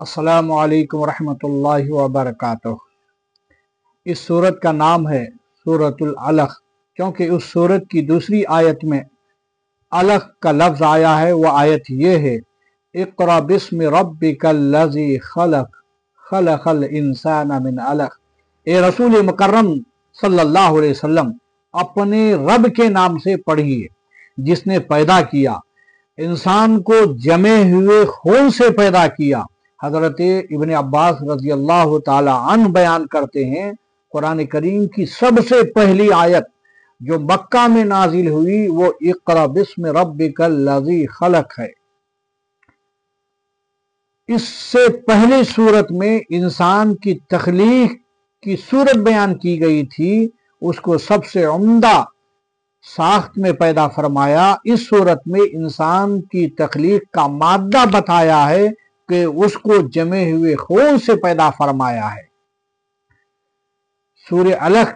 अस्सलामु अलैकुम रहमतुल्लाहि व बरकातुहू। इस सूरत का नाम है सूरतुल अलक़, क्योंकि उस सूरत की दूसरी आयत में अलक़ का लफ्ज़ आया है। वह आयत ये है, इक़रा बिस्मि रब्बिकल लज़ी खलक़ खलक़ल इंसान मिन अलक़। ए रसूल मुकर्रम सल्लल्लाहु अलैहि वसल्लम, अपने रब के नाम से पढ़िए जिसने पैदा किया, इंसान को जमे हुए खून से पैदा किया। हज़रत इब्न अब्बास रज़ी अल्लाह ताला अन्हु बयान करते हैं, कुरान करीम की सबसे पहली आयत जो मक्का में नाजिल हुई वो इक़रा बिस्मि रब्बिकल लज़ी खलक़ है। इससे पहले सूरत में इंसान की तख्लीक की सूरत बयान की गई थी, उसको सबसे उम्दा साख्त में पैदा फरमाया। इस सूरत में इंसान की तख्लीक का मादा बताया है कि उसको जमे हुए खून से पैदा फरमाया है। सूरह अलक़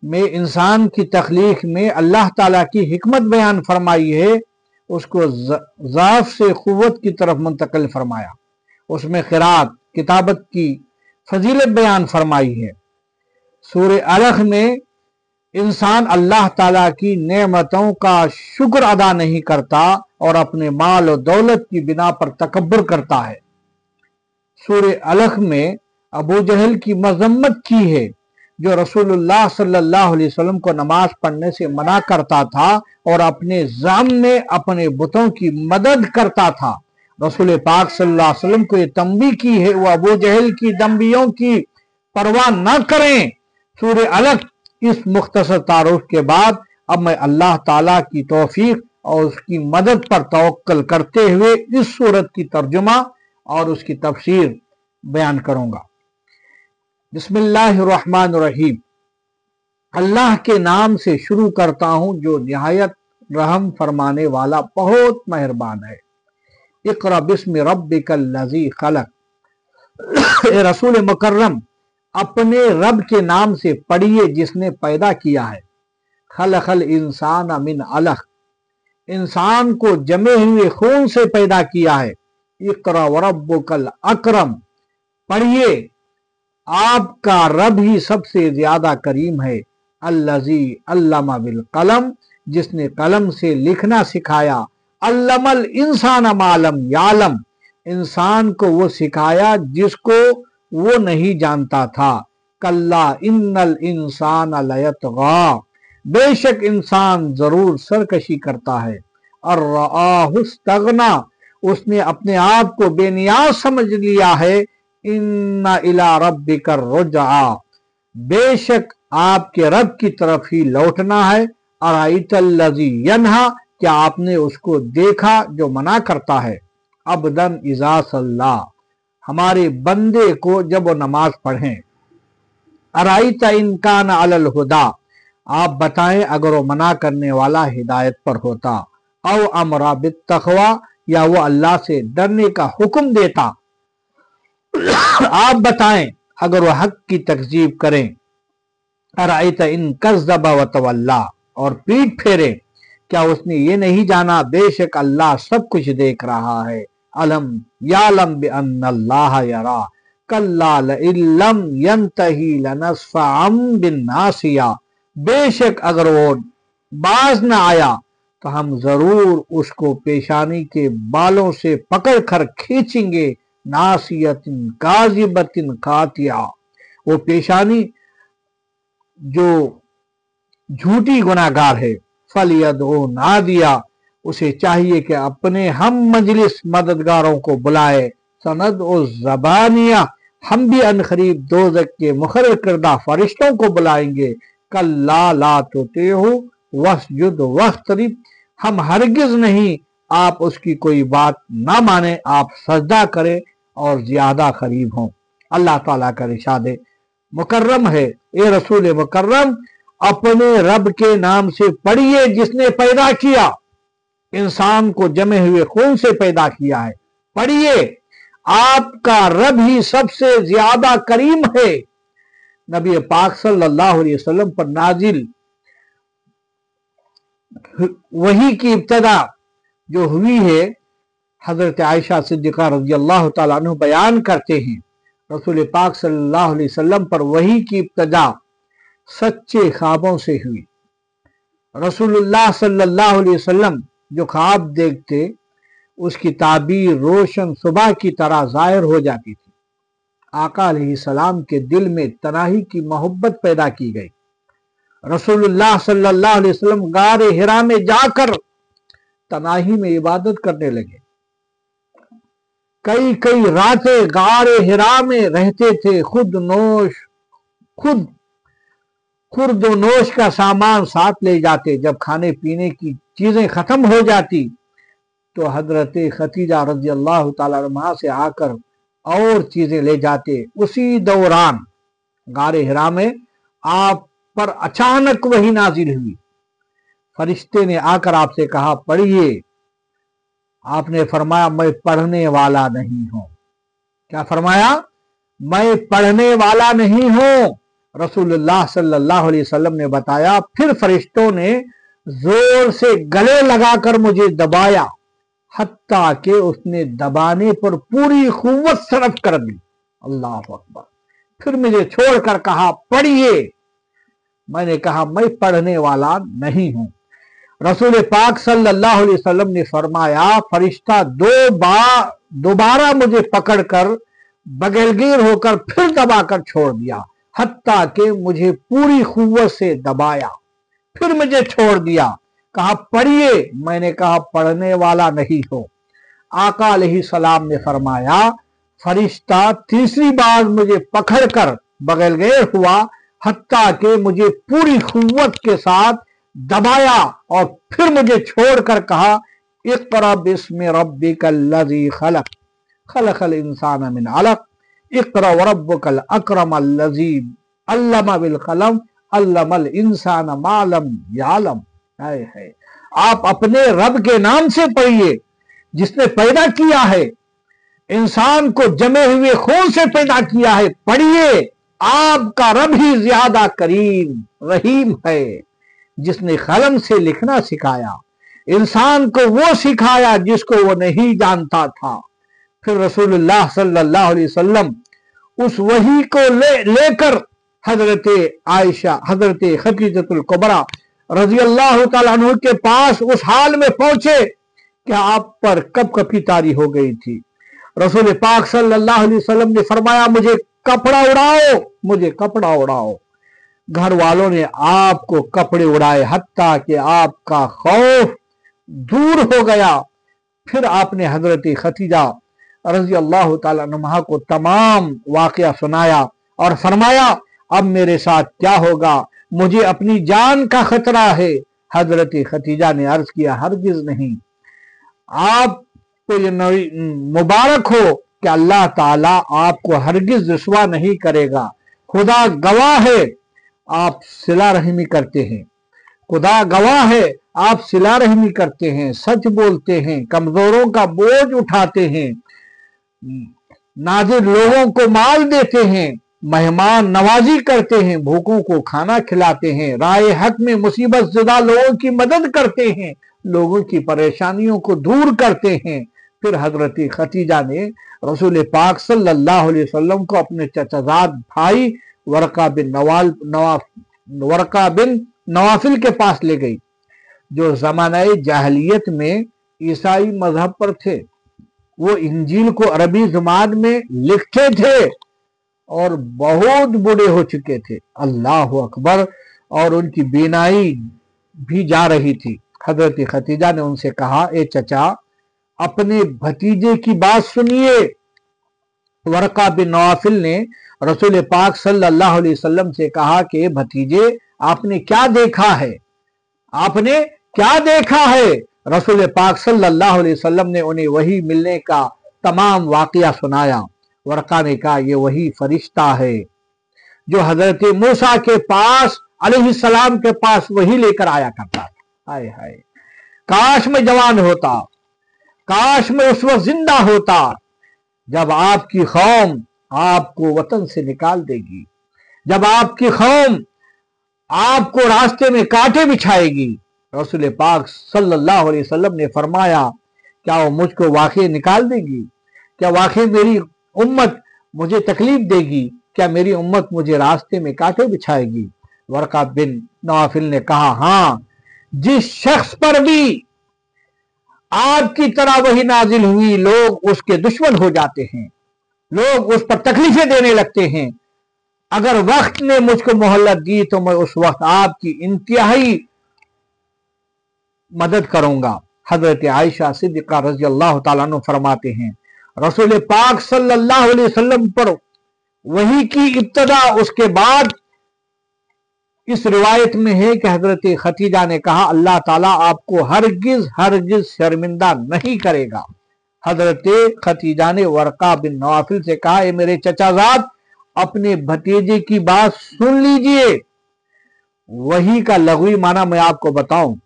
में इंसान की तख्लीक में अल्लाह ताला की हिकमत बयान फरमाई है, उसको ज़ाफ़ से क़ुव्वत की तरफ मुंतकिल फरमाया। उसमें क़िराअत किताबत की फजीलत बयान फरमाई है। सूरह अलक़ में इंसान अल्लाह ताला की नेमतों का शुक्र अदा नहीं करता और अपने माल और दौलत की बिना पर तकब्बुर करता है। सूरह अलक़ में अबू जहल की मज़म्मत की है, जो रसूलुल्लाह सल्लल्लाहु अलैहि वसल्लम को नमाज पढ़ने से मना करता था और अपने ज़ाम में अपने बुतों की मदद करता था। रसूल पाक सल्लल्लाहु अलैहि वसल्लम को ये तंबीह की है, वो अबू जहल की दंबियों की परवाह न करें। सूरह अलक़ इस मुख्तसर तारुफ के बाद अब मैं अल्लाह ताला की तौफीक और उसकी मदद पर तवक्कल करते हुए इस सूरत की तर्जुमा और उसकी तफसीर बयान करूंगा। बिस्मिल्लाहिर्रहमानिर्रहीम। अल्लाह के नाम से शुरू करता हूं जो निहायत रहम फरमाने वाला बहुत मेहरबान है। इक़रा बिस्मि रब्बिकल लज़ी खलक़। ए रसूल मुकर्रम, अपने रब के नाम से पढ़िए जिसने पैदा किया है। खलक़ल इंसान मिन अलक़, इंसान को जमे हुए खून से पैदा किया है। इक़रा व रब्बुकल अकरम, पढ़िए आपका रब ही सबसे ज्यादा करीम है। अल्लज़ी अल्लमा बिल कलम, जिसने कलम से लिखना सिखाया। अल्लमल इंसान मालम यालम, इंसान को वो सिखाया जिसको वो नहीं जानता था। कल्ला इन्नल इंसान लयतग़ा, बेशक इंसान जरूर सरकशी करता है। अर्रआहु इस्तग़ना, उसने अपने आप को बेनियाज समझ लिया है। इन्ना इला रब्बिका रुजआ, बेशक आपके रब की तरफ ही लौटना है। अराइतल्लज़ी यन्हा, क्या आपने उसको देखा जो मना करता है। अबदन इज़ा सल्ला, हमारे बंदे को जब वो नमाज पढ़ें। अराइता इन कान अलल हुदा, आप बताएं अगर वो मना करने वाला हिदायत पर होता। औ अमरा बित्तक़वा, या वो अल्लाह से डरने का हुक्म देता। आप बताएं अगर वह हक की तकजीब करें। अराइता इन कज़्ज़ब व तवल्ला, और पीठ फेरे, क्या उसने ये नहीं जाना बेशक अल्लाह सब कुछ देख रहा है। अलम यालम बिअन्नल्लाह यरा, कल्ला लइल्लम यंतही लनस्फ़अम बिन्नासिया, बेशक अगर वो बाज न आया तो हम जरूर उसको पेशानी के बालों से पकड़ कर खींचेंगे। नासियतिन काज़िबतिन कातिया, वो पेशानी जो झूठी गुनाहगार है। फलियदउ नादिया, उसे चाहिए कि अपने हम मजलिस मददगारों को बुलाए। सनदउ ज़बानिया, हम भी अनकरीब दोज़ख के मुक़र्रर करदा फरिश्तों को बुलाएंगे। कल्ला ला तुतिअहु वस्जुद वक़्तरिब, हम हरगिज नहीं आप उसकी कोई बात ना माने, आप सजदा करें और ज्यादा करीब हों। अल्लाह ताला का इरशाद मुकर्रम है, ए रसूल मुकर्रम, अपने रब के नाम से पढ़िए जिसने पैदा किया, इंसान को जमे हुए खून से पैदा किया है। पढ़िए आपका रब ही सबसे ज्यादा करीम है। नबी पाक सल्लल्लाहु अलैहि वसल्लम पर नाजिल वही की इब्तदा जो हुई है حضرت عائشہ صدیقہ رضی اللہ تعالیٰ عنہ بیان کرتے ہیں رسول پاک صلی اللہ علیہ وسلم پر وحی کی ابتدا سچے خوابوں سے ہوئی۔ رسول اللہ صلی اللہ علیہ وسلم جو خواب دیکھتے اس کی تعبیر روشن صبح کی طرح ظاہر ہو جاتی تھی۔ آقا علیہ السلام کے دل میں تنہائی کی محبت پیدا کی گئی۔ رسول اللہ صلی اللہ علیہ وسلم غار حرا میں جا کر تنہائی میں عبادت کرنے لگے۔ کئی راتیں غار حرا میں رہتے تھے۔ خورد و نوش کا سامان ساتھ لے جاتے۔ جب کھانے پینے کی چیزیں ختم ہو جاتی تو حضرت ختیجہ رضی اللہ تعالیٰ عنہا سے آ کر اور چیزیں لے جاتے۔ اسی دوران غار حرا میں آپ پر اچانک وحی نازل ہوئی۔ فرشتے نے آ کر آپ سے کہا پڑھیے۔ آپ نے فرمایا میں پڑھنے والا نہیں ہوں۔ کیا فرمایا؟ میں پڑھنے والا نہیں ہوں۔ رسول اللہ صلی اللہ علیہ وسلم نے بتایا پھر فرشتوں نے زور سے گلے لگا کر مجھے دبایا حتیٰ کہ اس نے دبانے پر پوری قوت صرف کر دی۔ اللہ اکبر۔ پھر مجھے چھوڑ کر کہا پڑھیے۔ میں نے کہا میں پڑھنے والا نہیں ہوں۔ رسول پاک صلی اللہ علیہ وسلم نے فرمایا فرشتہ دوبارہ مجھے پکڑ کر بغلگیر ہو کر پھر دبا کر چھوڑ دیا حتیٰ کہ مجھے پوری قوت سے دبایا، پھر مجھے چھوڑ دیا، کہا پڑھیے۔ میں نے کہا پڑھنے والا نہیں ہو۔ آقا علیہ السلام نے فرمایا فرشتہ تیسری بار مجھے پکڑ کر بغلگیر ہوا حتیٰ کہ مجھے پوری قوت کے ساتھ دبایا اور پھر مجھے چھوڑ کر کہا اقرأ باسم ربک الذی خلق خلق الانسان من علق اقرأ وربک الاکرم الذی علم بالقلم علم الانسان ما لم یعلم۔ آپ اپنے رب کے نام سے پڑھیے جس نے پیدا کیا ہے، انسان کو جمے ہوئے خون سے پیدا کیا ہے۔ پڑھیے آپ کا رب ہی زیادہ کریم رحیم ہے جس نے قلم سے لکھنا سکھایا، انسان کو وہ سکھایا جس کو وہ نہیں جانتا تھا۔ پھر رسول اللہ صلی اللہ علیہ وسلم اس وحی کو لے کر حضرت عائشہ حضرت خدیجہ الکبریٰ رضی اللہ تعالیٰ عنہ کے پاس اس حال میں پہنچے کہ آپ پر کب کپی طاری ہو گئی تھی۔ رسول پاک صلی اللہ علیہ وسلم نے فرمایا مجھے کپڑا اڑاؤ، مجھے کپڑا اڑاؤ۔ گھر والوں نے آپ کو کپڑے اڑائے حتیٰ کہ آپ کا خوف دور ہو گیا۔ پھر آپ نے حضرت خدیجہ رضی اللہ تعالیٰ عنہ کو تمام واقعہ سنایا اور فرمایا اب میرے ساتھ کیا ہوگا، مجھے اپنی جان کا خطرہ ہے۔ حضرت خدیجہ نے عرض کیا ہرگز نہیں، آپ کو یہ مبارک ہو کہ اللہ تعالیٰ آپ کو ہرگز رسوا نہیں کرے گا۔ خدا گواہ ہے آپ صلہ رحمی کرتے ہیں، خدا گواہ ہے آپ صلہ رحمی کرتے ہیں، سچ بولتے ہیں، کمزوروں کا بوجھ اٹھاتے ہیں، نادر لوگوں کو مال دیتے ہیں، مہمان نوازی کرتے ہیں، بھوکوں کو کھانا کھلاتے ہیں، راہ حق میں مصیبت زدہ لوگوں کی مدد کرتے ہیں، لوگوں کی پریشانیوں کو دور کرتے ہیں۔ پھر حضرت خدیجہ نے رسول پاک صلی اللہ علیہ وسلم کو اپنے چچا زاد بھائی ورقہ بن نوافل کے پاس لے گئی جو زمانہ جاہلیت میں عیسائی مذہب پر تھے۔ وہ انجیل کو عربی زبان میں لکھتے تھے اور بہت بوڑھے ہو چکے تھے۔ اللہ اکبر۔ اور ان کی بینائی بھی جا رہی تھی۔ حضرت خدیجہ نے ان سے کہا اے چچا اپنے بھتیجے کی بات سنیے۔ ورقہ بن نوافل نے رسول پاک صلی اللہ علیہ وسلم سے کہا کہ بھتیجے آپ نے کیا دیکھا ہے، آپ نے کیا دیکھا ہے؟ رسول پاک صلی اللہ علیہ وسلم نے انہیں وحی ملنے کا تمام واقعہ سنایا۔ ورقہ نے کہا یہ وہی فرشتہ ہے جو حضرت موسیٰ کے پاس علیہ السلام کے پاس وحی لے کر آیا کرتا تھا۔ ہائے ہائے، کاش میں جوان ہوتا، کاش میں اس وقت زندہ ہوتا جب آپ کی قوم آپ کو وطن سے نکال دے گی، جب آپ کی قوم آپ کو راستے میں کانٹے بچھائے گی۔ رسول پاک صلی اللہ علیہ وسلم نے فرمایا क्या वो मुझको वाकई निकाल देगी? क्या वाकई मेरी उम्मत मुझे तकलीफ देगी? क्या मेरी उम्मत मुझे रास्ते में कांटे बिछाएगी? वर्का बिन नवाफिल ने कहा, हाँ, जिस शख्स पर भी आपकी तरह वही नाजिल हुई लोग उसके दुश्मन हो जाते हैं, लोग उस पर तकलीफें देने लगते हैं। अगर वक्त ने मुझको मोहल्लत दी तो मैं उस वक्त आपकी इंतहाई मदद करूंगा। हजरत आयशा सिद्दीका रज़ी अल्लाह तआला अन्हा फरमाते हैं, रसूल पाक सल्लल्लाहु अलैहि वसल्लम पर वही की इब्तदा, उसके बाद इस रिवायत में है कि हजरत खतीजा ने कहा, अल्लाह ताला आपको हरगिज हरगिज शर्मिंदा नहीं करेगा। हजरत खतीजा ने वर्का बिन नवाफिल से कहा, ए मेरे चचाजाद, अपने भतीजे की बात सुन लीजिए। वही का लघवी माना मैं आपको बताऊं।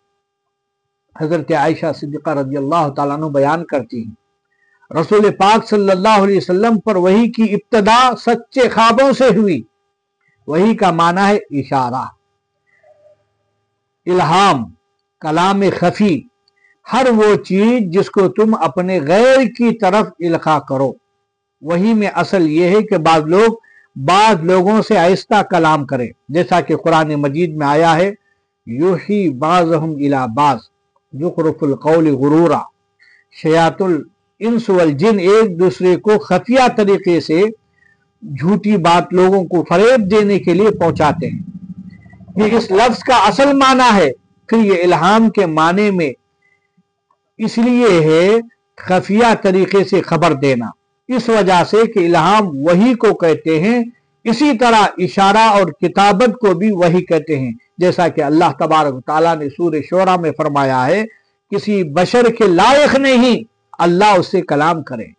हजरत आयशा सिद्दीका रज़ी अल्लाह तआला अन्हा बयान करती हैं, रसूल पाक सल्लल्लाहु अलैहि वसल्लम पर वही की इब्तदा सच्चे ख्वाबों से हुई। वही का माना है इशारा, इल्हाम, कलाम खफी, हर वो चीज जिसको तुम अपने गैर की तरफ इल्का करो। वही में असल ये है कि बाद लोगों से आहिस्ता कलाम करें, जैसा कि कुरान मजीद में आया है, यूही बाज़हुम इला बाज़ ज़ुख़रुफ़ुल क़ौलि गुरूरा। शयातुल इंस वल जिन एक दूसरे को खफिया तरीके से झूठी बात लोगों को फरेब देने के लिए पहुंचाते हैं। ये इस लफ्ज का असल माना है। फिर ये इल्हाम के माने में इसलिए है खफिया तरीके से खबर देना, इस वजह से कि इल्हाम वही को कहते हैं। इसी तरह इशारा और किताबत को भी वही कहते हैं, जैसा कि अल्लाह तबारक ताला ने सूरह शूरा में फरमाया है, किसी बशर के लायक नहीं अल्लाह उससे कलाम करे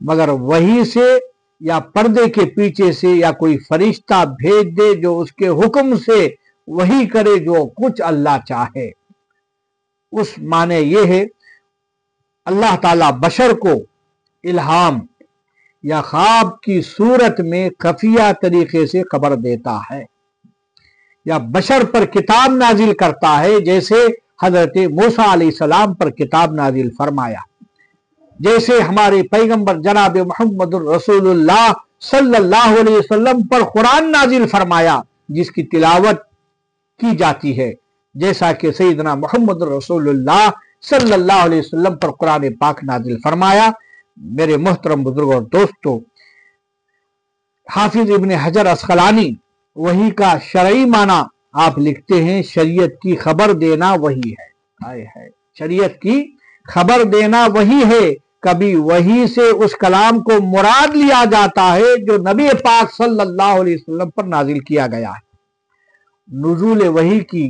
मगर वही से या पर्दे के पीछे से, या कोई फरिश्ता भेज दे जो उसके हुक्म से वही करे जो कुछ अल्लाह चाहे। उस माने ये है अल्लाह ताला बशर को इल्हाम या ख्वाब की सूरत में खफिया तरीके से खबर देता है या बशर पर किताब नाजिल करता है, जैसे हजरत मूसा अलैहिस्सलाम पर किताब नाजिल फरमाया, जैसे हमारे पैगंबर जनाब मोहम्मद रसूलुल्लाह सल्लल्लाहु अलैहि वसल्लम पर कुरान नाजिल फरमाया जिसकी तिलावत की जाती है, जैसा कि सैयदना मोहम्मद रसूलुल्लाह सल्लल्लाहु अलैहि वसल्लम पर कुरान पाक नाजिल फरमाया। मेरे मोहतरम बुजुर्ग और दोस्तों, हाफिज इब्न हजर अस्कलानी वही का शरई माना आप लिखते हैं, शरीयत की खबर देना वही है। आए है, शरीयत की खबर देना वही है। कभी वही से उस कलाम को मुराद लिया जाता है जो नबी पाक सल्लल्लाहु अलैहि वसल्लम पर नाजिल किया गया है। नुज़ूल वही की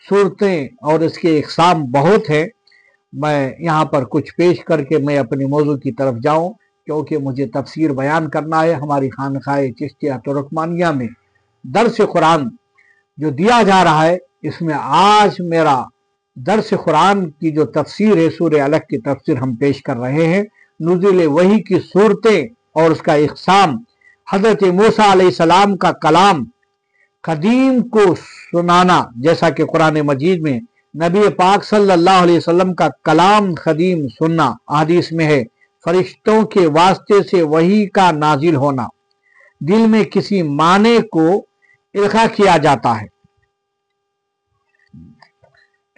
सूरतें और इसके इक़साम बहुत हैं। मैं यहाँ पर कुछ पेश करके मैं अपनी मौजू की तरफ जाऊँ, क्योंकि मुझे तफसीर बयान करना है। हमारी खानकाए चिश्तिया तुर्कमानिया में दर्स कुरान जो दिया जा रहा है, इसमें आज मेरा दर्स कुरान की जो तफसीर है, सूरह अलग की तफसीर हम पेश कर रहे हैं। नुज़ूल वही की सूरतें और उसका इक़साम, हज़रत मूसा अलैहिस्सलाम का कलाम कदीम को सुनाना, जैसा कि कुरान मजीद में नबी पाक सल्लल्लाहु अलैहि वसल्लम का कलाम कदीम सुनना, हदीस में है, फरिश्तों के वास्ते से वही का नाजिल होना, दिल में किसी माने को इल्का किया जाता है।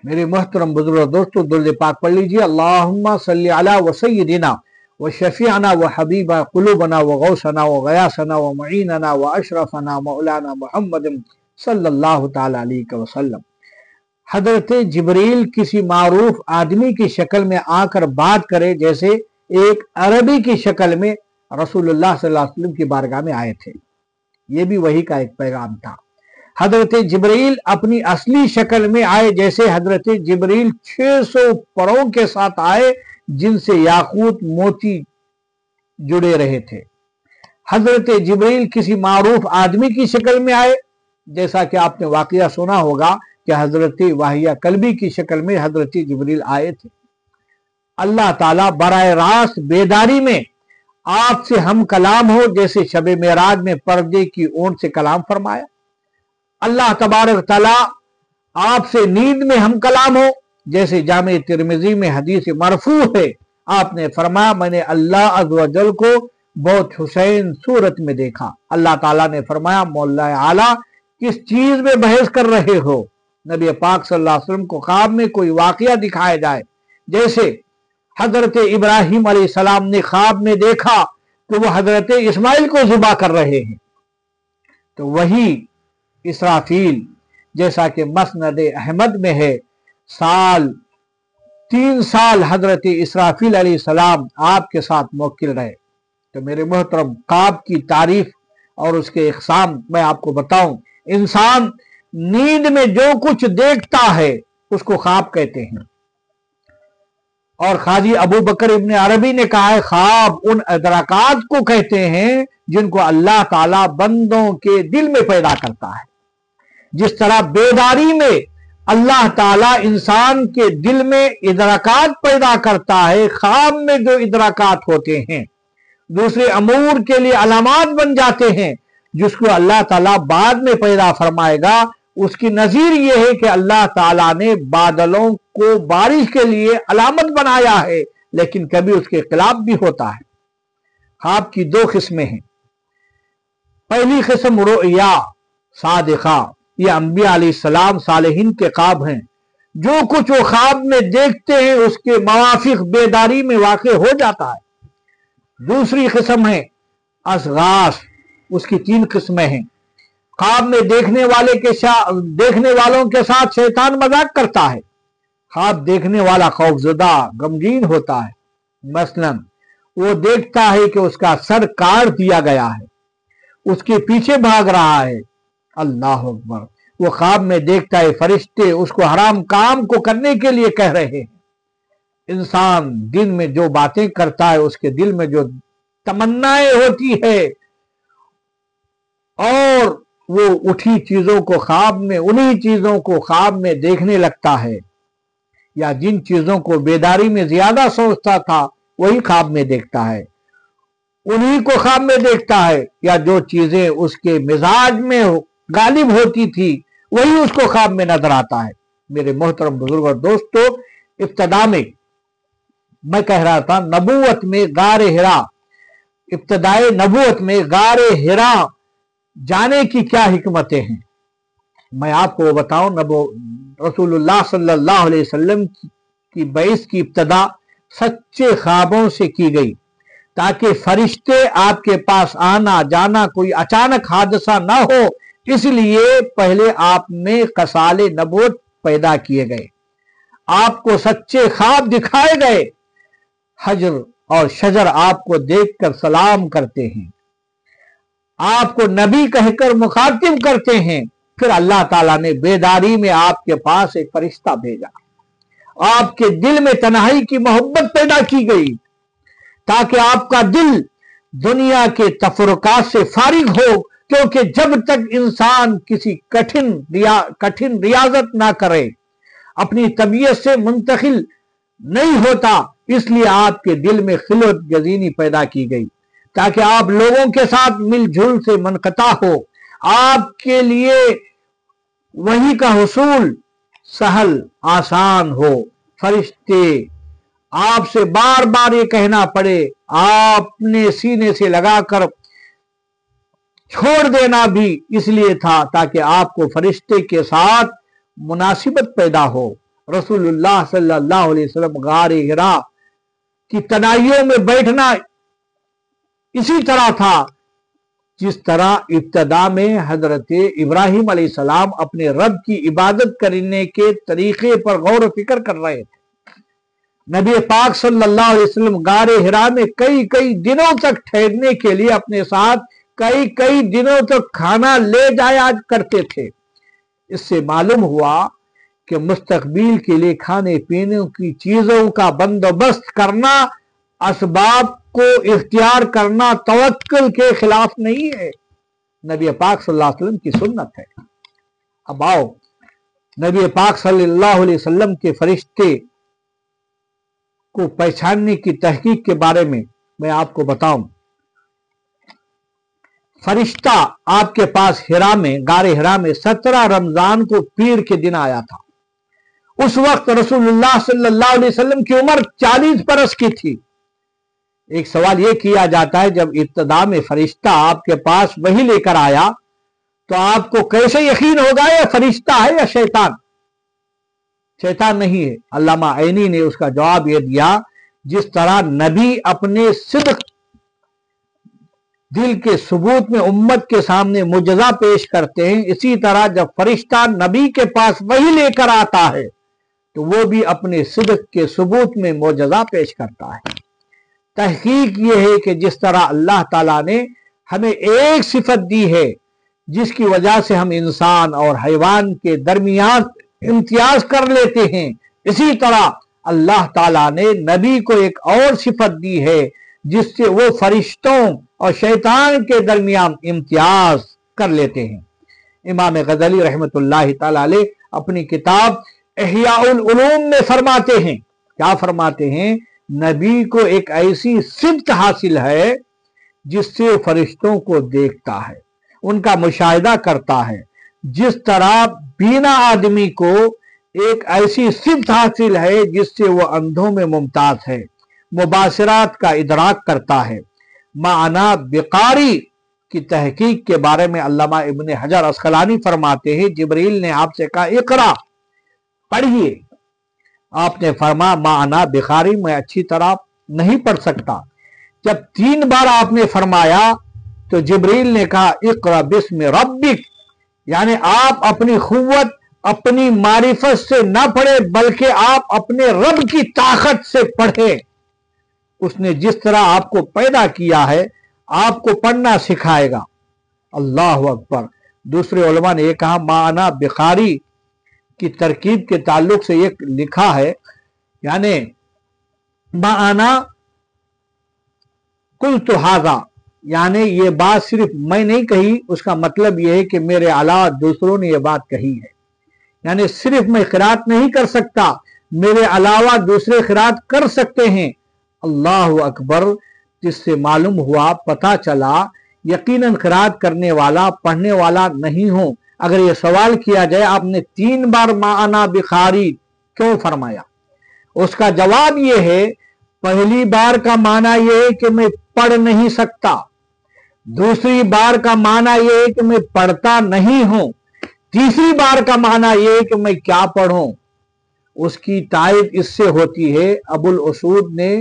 मेरे मोहतरम बुजुर्ग दोस्तों, दुरूद पाक पढ़ लीजिए। अल्लाहुम्मा सल्ली अला व सय्यिदिना व शफीअना व हबीबा कुलूबना व गौसना व गयासना व मुईनना व अशरफना मौलाना मुहम्मद सल्लल्लाहु तआला अलैहि वसल्लम। हजरत जिब्रील किसी मारूफ आदमी की शक्ल में आकर बात करे, जैसे एक अरबी की शक्ल में रसूलुल्लाह सल्लल्लाहु अलैहि वसल्लम की बारगाह में आए थे। ये भी वही का एक पैगाम था। हजरत जिब्रील अपनी असली शक्ल में आए, जैसे हजरत जिब्रील 600 परों के साथ आए जिनसे याकूत मोती जुड़े रहे थे। हजरत जिब्रील किसी मारूफ आदमी की शक्ल में आए, जैसा कि आपने वाकया सुना होगा कि हजरत वाहिया कल्बी की शक्ल में हजरत जिब्रील आए थे। अल्लाह ताला बराह रास्त बेदारी में आपसे हम कलाम हो, जैसे शबे मेराज में पर्दे की ओट से कलाम फरमाया। अल्लाह तबारक ताला आपसे नींद में हम कलाम हो, जैसे जामे तिरमिजी में हदीस मरफू है आपने फरमाया मैंने अल्लाह अज़्ज़ व जल को बहुत हुसैन सूरत में देखा। अल्लाह ताला ने फरमाया मौला आला किस चीज में बहस कर रहे हो। नबी पाक सल्लल्लाहु अलैहि वसल्लम को ख्वाब में कोई वाकया दिखाया जाए, जैसे हजरत इब्राहिम अलैहिस्सलाम ने ख्वाब में देखा तो वो हजरत इस्माइल को ज़िबा कर रहे हैं, तो वही इसराफील जैसा कि मसनद अहमद में है 3 साल हजरत इसराफील अलैहिस्सलाम आपके साथ मुवक्किल रहे। तो मेरे मोहतरम ख्वाब की तारीफ और उसके इक़साम मैं आपको बताऊं, इंसान नींद में जो कुछ देखता है उसको ख्वाब कहते हैं। और खाजी अबू बकर इब्न अरबी ने कहा है ख्वाब उन अदराकात को कहते हैं जिनको अल्लाह ताला बंदों के दिल में पैदा करता है। जिस तरह बेदारी में अल्लाह ताला इंसान के दिल में इदराकात पैदा करता है, ख्वाब में जो इदराकात होते हैं दूसरे अमूर के लिए अलामात बन जाते हैं, जिसको अल्लाह ताला बाद में पैदा फरमाएगा। उसकी नजीर यह है कि अल्लाह ताला ने बादलों को बारिश के लिए अलामत बनाया है, लेकिन कभी उसके खिलाफ भी होता है। ख्वाब की 2 किस्में हैं। पहली किस्म रुया सादिका, ये अंबिया अलैहिस्सलाम सालेहीन के ख्वाब हैं। जो कुछ वो ख्वाब में देखते हैं उसके मवाफिक बेदारी में वाक़े हो जाता है। दूसरी किस्म है असगास, उसकी 3 किस्में हैं। ख्वाब में देखने वालों के साथ शैतान मजाक करता है। ख्वाब देखने वाला खौफजदा गमगीन होता है। मसलन वो देखता है कि उसका सर काट दिया गया है, उसके पीछे भाग रहा है। अल्लाह अकबर। वो ख्वाब में देखता है फरिश्ते उसको हराम काम को करने के लिए कह रहे हैं। इंसान दिन में जो बातें करता है उसके दिल में जो तमन्नाएं होती है और वो उठी चीजों को ख्वाब में उन्हीं चीजों को ख्वाब में देखने लगता है, या जिन चीजों को बेदारी में ज्यादा सोचता था वही ख्वाब में देखता है, उन्हीं को ख्वाब में देखता है, या जो चीजें उसके मिजाज में गालिब होती थी वही उसको ख्वाब में नजर आता है। मेरे मोहतरम बुजुर्ग और दोस्तों, इब्तदा में मैं कह रहा था नबूवत में गारे हिरा, इब्तदाए नबूवत में गारे हिरा जाने की क्या हिकमतें हैं। मैं आपको बताऊं, रसूलुल्लाह सल्लल्लाहु अलैहि वसल्लम की बैस की इब्तदा सच्चे ख्वाबों से की गई, ताकि फरिश्ते आपके पास आना जाना कोई अचानक हादसा ना हो, इसलिए पहले आप में कसाले नबूवत पैदा किए गए, आपको सच्चे ख्वाब दिखाए गए। हजर और शजर आपको देखकर सलाम करते हैं, आपको नबी कहकर मुखातिब करते हैं। फिर अल्लाह ताला ने बेदारी में आपके पास एक फरिश्ता भेजा, आपके दिल में तन्हाई की मोहब्बत पैदा की गई, ताकि आपका दिल दुनिया के तफरुकात से फारिग हो। क्योंकि जब तक इंसान किसी कठिन रियाजत ना करे अपनी तबीयत से मुंतकिल नहीं होता, इसलिए आपके दिल में खिलत गजीनी पैदा की गई, ताकि आप लोगों के साथ मिलजुल से मनकता हो, आपके लिए वही का हुसूल सहल आसान हो। फरिश्ते आपसे बार बार ये कहना पड़े, आपने सीने से लगाकर छोड़ देना भी इसलिए था ताकि आपको फरिश्ते के साथ मुनासिबत पैदा हो। रसूलुल्लाह सल्लल्लाहु अलैहि वसल्लम गारे हिरा की तनाइयों में बैठना इसी तरह था जिस तरह इब्तदा में हजरत इब्राहिम अलैहिस्सलाम अपने रब की इबादत करने के तरीके पर गौर फिक्र कर रहे थे। नबी पाक सल्लल्लाहु अलैहि वसल्लम गारे हिरा में कई दिनों तक ठहरने के लिए अपने साथ कई दिनों तक खाना ले जाया करते थे। इससे मालूम हुआ कि मुस्तकबिल के लिए खाने पीने की चीजों का बंदोबस्त करना, असबाब को इख्तियार करना तवक्कुल के खिलाफ नहीं है, नबी पाक सल्लल्लाहु अलैहि वसल्लम की सुन्नत है। अब आओ नबी पाक सल्लल्लाहु अलैहि वसल्लम के फरिश्ते को पहचानने की तहकीक के बारे में मैं आपको बताऊं। फरिश्ता आपके पास हिरा में गारे हिरा में 17 रमजान को पीर के दिन आया था। उस वक्त रसूलुल्लाह सल्लल्लाहु अलैहि वसल्लम की उम्र 40 बरस की थी। एक सवाल यह किया जाता है, जब इब्तिदा में फरिश्ता आपके पास वही लेकर आया तो आपको कैसे यकीन होगा ये फरिश्ता है या शैतान? शैतान नहीं है। अल्लामा ऐनी ने उसका जवाब यह दिया, जिस तरह नबी अपने सिद्क दिल के सबूत में उम्मत के सामने मुजजा पेश करते हैं, इसी तरह जब फरिश्ता नबी के पास वही लेकर आता है तो वो भी अपने सिद्क के सबूत में मुजजा पेश करता है। तहकीक ये है कि जिस तरह अल्लाह ताला ने हमें एक सिफत दी है जिसकी वजह से हम इंसान और हैवान के दरमियान इम्तियाज कर लेते हैं, इसी तरह अल्लाह ताला ने नबी को एक और सिफत दी है जिससे वो फरिश्तों और शैतान के दरमियान इम्तियाज कर लेते हैं। इमाम गज़ली रहमतुल्लाह ताला अलैह अपनी किताब इहयाउल उलूम में फरमाते हैं, क्या फरमाते हैं? नबी को एक ऐसी सिद्क हासिल है जिससे फरिश्तों को देखता है, उनका मुशाहिदा करता है, जिस तरह बीना आदमी को एक ऐसी सिद्क हासिल है जिससे वो अंधों में मुमताज है, मुबाशरात का इदराक करता है। माना बिकारी की तहकीक के बारे में अल्लामा इब्न हजर अस्कलानी फरमाते हैं, जिब्रील ने आपसे कहा इकरा, पढ़िए। आपने फरमा माना बिखारी, मैं अच्छी तरह नहीं पढ़ सकता। जब 3 बार आपने फरमाया तो जिब्रील ने कहा इकरा बिस्मि रब्बिक, यानी आप अपनी खुव्वत अपनी मारिफत से न पढ़े बल्कि आप अपने रब की ताकत से पढ़े। उसने जिस तरह आपको पैदा किया है आपको पढ़ना सिखाएगा। अल्लाह अकबर। दूसरे उलमा ने यह कहा माना बिखारी की तरकीब के ताल्लुक से ये लिखा है, यानी माना कुल तो हाजा, यानी ये बात सिर्फ मैं नहीं कही, उसका मतलब यह है कि मेरे अलावा दूसरों ने यह बात कही है। यानी सिर्फ मैं क़िरात नहीं कर सकता, मेरे अलावा दूसरे क़िरात कर सकते हैं। अल्लाह अकबर। जिससे मालूम हुआ, पता चला यकीनन क़िरात करने वाला पढ़ने वाला नहीं हो। अगर यह सवाल किया जाए आपने 3 बार माना बिखारी क्यों फरमाया, उसका जवाब यह है, पहली बार का माना यह है कि मैं पढ़ नहीं सकता, दूसरी बार का माना यह है कि मैं पढ़ता नहीं हूं, तीसरी बार का माना यह है कि मैं क्या पढ़ूं। उसकी तायद इससे होती है, अबुल उसूद ने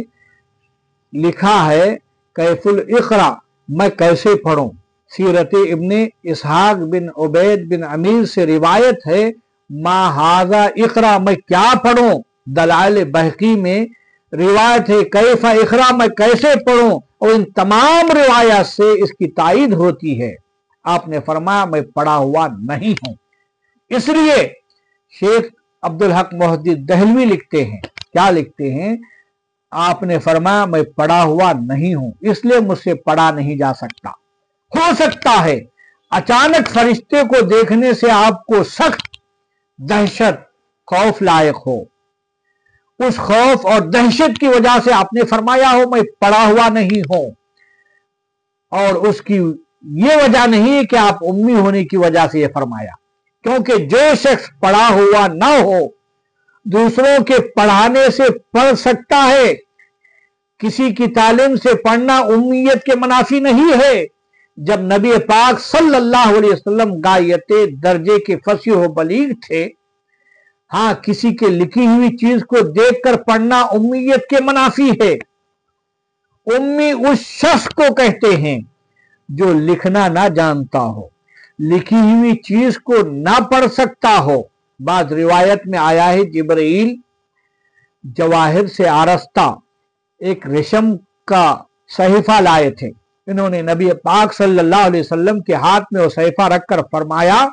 लिखा है कैफुल इक़रा, मैं कैसे पढ़ूं। सीरत इब्ने इसहाक बिन उबैद बिन अमीर से रिवायत है मा हाजा इक़रा, मैं क्या पढ़ूं। दलाइल बहकी में रिवायत है कैफा इक़रा, मैं कैसे पढ़ूं। और इन तमाम रिवायत से इसकी तायद होती है। आपने फरमाया मैं पढ़ा हुआ नहीं हूं। इसलिए शेख अब्दुल हक मोहद्दिस दहलवी लिखते हैं, क्या लिखते हैं, आपने फरमाया मैं पढ़ा हुआ नहीं हूं, इसलिए मुझसे पढ़ा नहीं जा सकता। हो सकता है अचानक फरिश्ते को देखने से आपको सख्त दहशत खौफ लायक हो, उस खौफ और दहशत की वजह से आपने फरमाया हो मैं पढ़ा हुआ नहीं हूं, और उसकी ये वजह नहीं है कि आप उम्मी होने की वजह से ये फरमाया। क्योंकि जो शख्स पढ़ा हुआ ना हो दूसरों के पढ़ाने से पढ़ सकता है। किसी की तालीम से पढ़ना उम्मियत के मुनाफी नहीं है। जब नबी पाक सल्लल्लाहु अलैहि वसल्लम गायते दर्जे के फसीह व बलीग थे, हाँ किसी के लिखी हुई चीज को देखकर पढ़ना उम्मियत के मुनाफी है। उम्मी उस शख्स को कहते हैं जो लिखना ना जानता हो, लिखी हुई चीज को ना पढ़ सकता हो। बाद रिवायत में आया है जिब्रील जवाहिर से आरस्ता एक रेशम का सहीफा लाए थे। इन्होंने नबी पाक सल्लल्लाहु अलैहि वसल्लम के हाथ में वो सहीफा रखकर फरमाया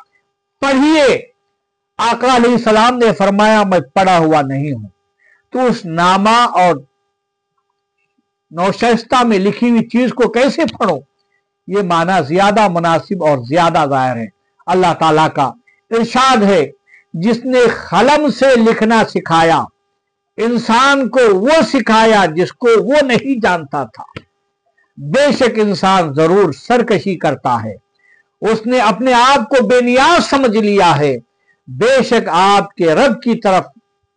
पढ़िए। आका अलैहिस्सलाम ने फरमाया मैं पढ़ा हुआ नहीं हूं। तो उस नामा और नौशस्ता में लिखी हुई चीज को कैसे पढ़ो, ये माना ज्यादा मुनासिब और ज्यादा जाहिर है। अल्लाह ताला का इरशाद है जिसने कलम से लिखना सिखाया, इंसान को वो सिखाया जिसको वो नहीं जानता था। बेशक इंसान जरूर सरकशी करता है, उसने अपने आप को बेनियाज समझ लिया है। बेशक आपके रब की तरफ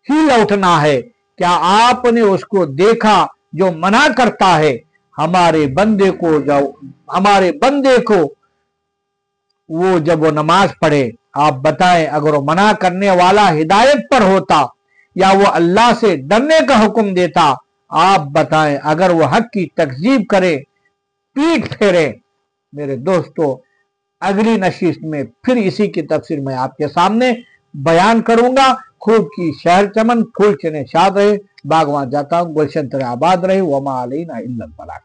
ही लौटना है। क्या आपने उसको देखा जो मना करता है हमारे बंदे को वो जब वो नमाज पढ़े। आप बताएं अगर वो मना करने वाला हिदायत पर होता या वो अल्लाह से डरने का हुक्म देता, आप बताएं अगर वो हक की तकजीब करे, पीठ फेरे। मेरे दोस्तों, अगली नशिस्त में फिर इसी की तफसीर मैं आपके सामने बयान करूंगा। खूब की शहर चमन, फूल चने शाद रहे, बागवान जाता हूं, गुलशन तरह आबाद रहे। वमा अलैना इल्लल बलाग।